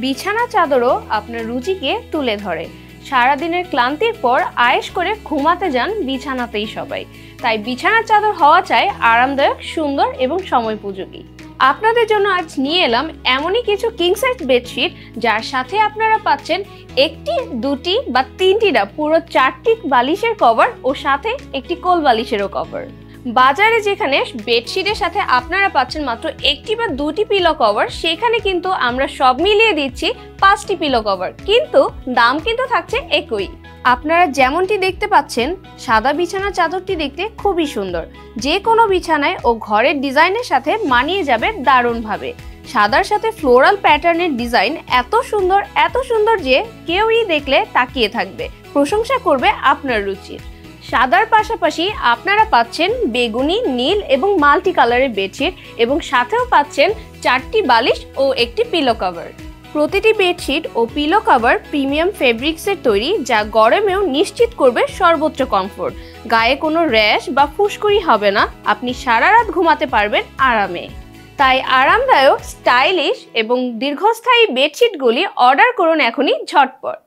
বিছানা চাদরও আপনার রুচিকে তুলে ধরে। সারাদিনের ক্লান্তির পর আয়েশ করে ঘুমাতে যান বিছানাতেই সবাই, তাই বিছানার চাদর হওয়া চাই আরামদায়ক, সুন্দর এবং সময়োপযোগী। আপনাদের জন্য আজ নিয়ে এলাম এমনই কিছু কিং সাইজ বেডশিট যার সাথে আপনারা পাচ্ছেন একটি, দুটি বা তিনটি না, পুরো 4টি বালিশের কভার ও সাথে একটি কোল বালিশেরও কভার। বাজারে যেখানে বেডশিটের সাথে আপনারা পাচ্ছেন মাত্র একটি বা দুটি পিলো কভার, সেখানে কিন্তু আমরা সব মিলিয়ে দিচ্ছি 5টি পিলো কভার, কিন্তু দাম কিন্তু থাকছে একই। আপনারা যেমনটি দেখতে পাচ্ছেন, সাদা বিছানার চাদরটি দেখতে খুবই সুন্দর, যে কোনো বিছানায় ও ঘরের ডিজাইনের সাথে মানিয়ে যাবে দারুণভাবে। সাদার সাথে ফ্লোরাল প্যাটার্নের ডিজাইন এত সুন্দর যে কেউই দেখলে তাকিয়ে থাকবে, প্রশংসা করবে আপনার রুচির। সাদার পাশাপাশি আপনারা পাচ্ছেন বেগুনি, নীল এবং মাল্টি কালারের বেডশিট এবং সাথেও পাচ্ছেন 4টি বালিশ ও একটি পিলো কভার। প্রতিটি বেডশিট ও পিলো কভার প্রিমিয়াম ফেব্রিক্সের তৈরি, যা গরমেও নিশ্চিত করবে সর্বোচ্চ কমফোর্ট। গায়ে কোনো র্যাশ বা ফুসকুড়ি হবে না, আপনি সারা রাত ঘুমাতে পারবেন আরামে। তাই আরামদায়ক, স্টাইলিশ এবং দীর্ঘস্থায়ী বেডশিটগুলি অর্ডার করুন এখনই ঝটপট।